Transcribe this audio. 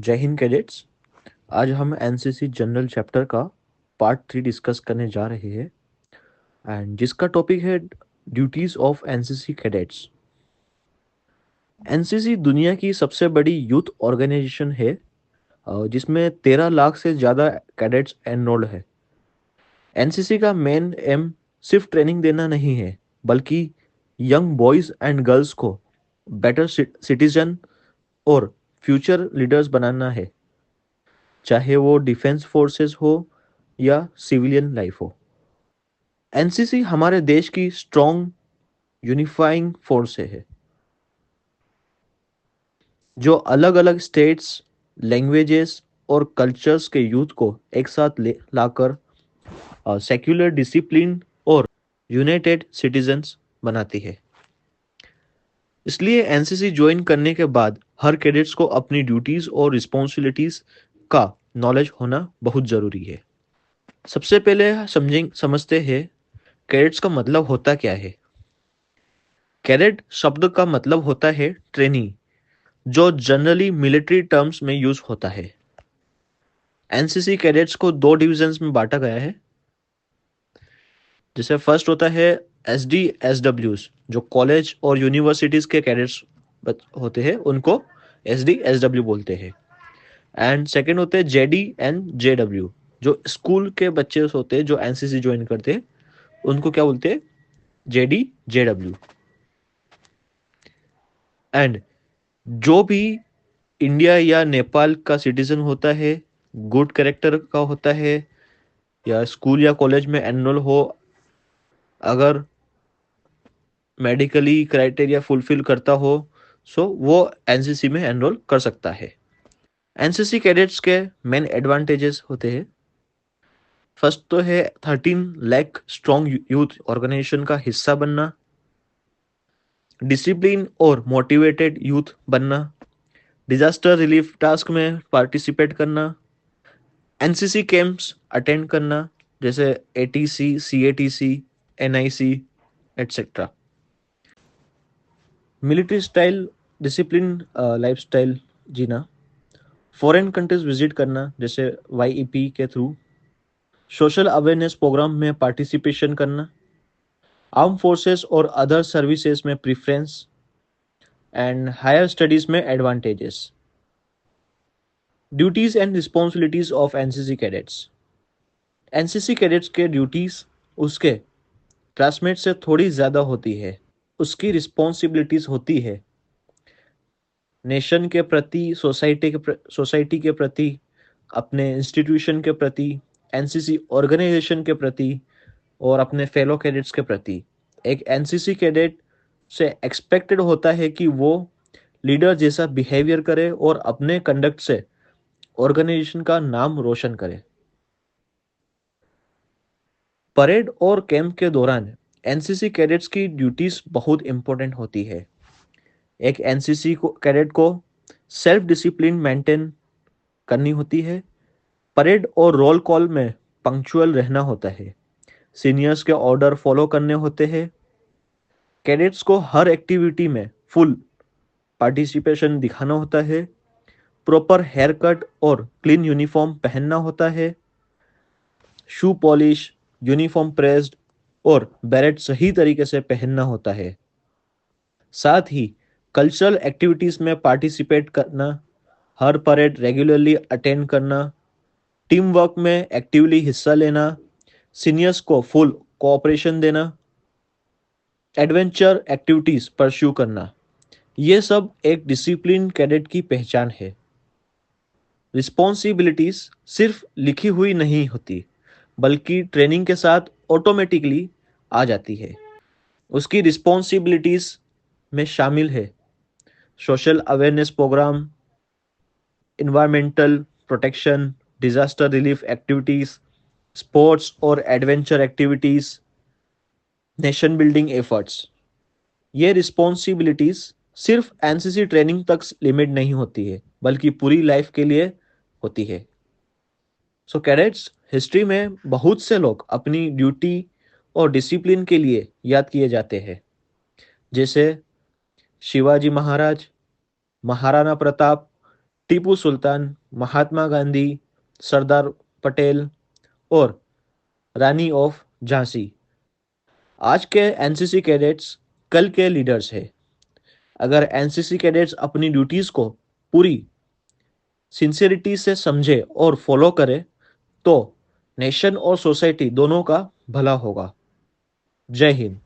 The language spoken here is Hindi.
जय हिंद कैडेट्स। आज हम एनसीसी जनरल चैप्टर का पार्ट 3 डिस्कस करने जा रहे हैं एंड जिसका टॉपिक है duties of NCC cadets. NCC दुनिया की सबसे बड़ी यूथ ऑर्गेनाइजेशन है जिसमें 13 लाख से ज़्यादा कैडेट्स एनरोल्ड है। एनसीसी का मेन एम सिर्फ ट्रेनिंग देना नहीं है, बल्कि यंग बॉयज़ एंड गर्ल्स को बेटर सिटीजन और फ्यूचर लीडर्स बनाना है, चाहे वो डिफेंस फोर्सेस हो या सिविलियन लाइफ हो। एनसीसी हमारे देश की स्ट्रॉन्ग यूनिफाइंग फोर्स है जो अलग अलग स्टेट्स, लैंग्वेजेस और कल्चर्स के यूथ को एक साथ लाकर सेक्युलर डिसिप्लिन और यूनाइटेड सिटीजन्स बनाती है। इसलिए एनसीसी ज्वाइन करने के बाद हर कैडेट्स को अपनी ड्यूटीज और रिस्पॉन्सिबिलिटीज का नॉलेज होना बहुत ज़रूरी है। सबसे पहले समझते हैं कैडेट्स का मतलब होता क्या है। कैडेट शब्द का मतलब होता है ट्रेनी, जो जनरली मिलिट्री टर्म्स में यूज होता है। एनसीसी कैडेट्स को दो डिविजन्स में बांटा गया है। जैसे फर्स्ट होता है एसडी एसडब्ल्यूज, जो कॉलेज और यूनिवर्सिटीज के कैडेट्स होते हैं, उनको एसडी एसडब्ल्यू बोलते हैं। एंड सेकंड होते हैं जेडी एंड जेडब्ल्यू, जो स्कूल के बच्चे होते हैं जो एनसीसी ज्वाइन करते हैं, उनको क्या बोलते हैं? JD JW. एंड जो भी इंडिया या नेपाल का सिटीजन होता है, गुड कैरेक्टर का होता है, या स्कूल या कॉलेज में एनरोल हो, अगर मेडिकली क्राइटेरिया फुलफिल करता हो, सो वो एनसीसी में एनरोल कर सकता है। एनसीसी कैडेट्स के मेन एडवांटेजेस होते हैं। फर्स्ट तो है 13 लाख स्ट्रॉन्ग यूथ ऑर्गेनाइजेशन का हिस्सा बनना, डिसिप्लिन और मोटिवेटेड यूथ बनना, डिजास्टर रिलीफ टास्क में पार्टिसिपेट करना, एनसीसी कैंप्स अटेंड करना, जैसे ATC, CATC, NIC etcetera, military style discipline lifestyle जीना, फॉरेन कंट्रीज विजिट करना जैसे वाईईपी के थ्रू, सोशल अवेयरनेस प्रोग्राम में पार्टिसिपेशन करना, आर्म फोर्सेस और अदर सर्विसेज में प्रेफरेंस, एंड हायर स्टडीज में advantages. Duties and responsibilities of NCC cadets. NCC cadets के ड्यूटीज उसके क्लासमेट से थोड़ी ज़्यादा होती है। उसकी रिस्पॉन्सिबिलिटीज होती है नेशन के प्रति, सोसाइटी के प्रति, अपने इंस्टीट्यूशन के प्रति, एनसीसी ऑर्गेनाइजेशन के प्रति और अपने फेलो कैडेट्स के प्रति। एक एनसीसी कैडेट से एक्सपेक्टेड होता है कि वो लीडर जैसा बिहेवियर करे और अपने कंडक्ट से ऑर्गेनाइजेशन का नाम रोशन करे। परेड और कैंप के दौरान एनसीसी कैडेट्स की ड्यूटीज बहुत इंपॉर्टेंट होती है। एक एनसीसी कैडेट को सेल्फ डिसिप्लिन मेंटेन करनी होती है। परेड और रोल कॉल में पंक्चुअल रहना होता है। सीनियर्स के ऑर्डर फॉलो करने होते हैं। कैडेट्स को हर एक्टिविटी में फुल पार्टिसिपेशन दिखाना होता है। प्रॉपर हेयर कट और क्लीन यूनिफॉर्म पहनना होता है। शू पॉलिश, यूनिफॉर्म प्रेस्ड और बैरेट सही तरीके से पहनना होता है। साथ ही कल्चरल एक्टिविटीज में पार्टिसिपेट करना, हर परेड रेगुलरली अटेंड करना, टीम वर्क में एक्टिवली हिस्सा लेना, सीनियर्स को फुल कोऑपरेशन देना, एडवेंचर एक्टिविटीज परस्यू करना, ये सब एक डिसिप्लिन कैडेट की पहचान है। रिस्पॉन्सिबिलिटीज सिर्फ लिखी हुई नहीं होती, बल्कि ट्रेनिंग के साथ ऑटोमेटिकली आ जाती है। उसकी रिस्पॉन्सिबिलिटीज में शामिल है social awareness program, environmental protection, disaster relief activities, sports और adventure activities, nation building efforts. ये रिस्पॉन्सिबिलिटीज सिर्फ एनसीसी ट्रेनिंग तक लिमिट नहीं होती है, बल्कि पूरी लाइफ के लिए होती है। सो कैडेट्स, हिस्ट्री में बहुत से लोग अपनी ड्यूटी और डिसिप्लिन के लिए याद किए जाते हैं, जैसे शिवाजी महाराज, महाराणा प्रताप, टीपू सुल्तान, महात्मा गांधी, सरदार पटेल और रानी ऑफ झांसी। आज के एनसीसी कैडेट्स कल के लीडर्स हैं। अगर एनसीसी कैडेट्स अपनी ड्यूटीज को पूरी सिंसियरिटी से समझे और फॉलो करे तो नेशन और सोसाइटी दोनों का भला होगा। जय हिंद।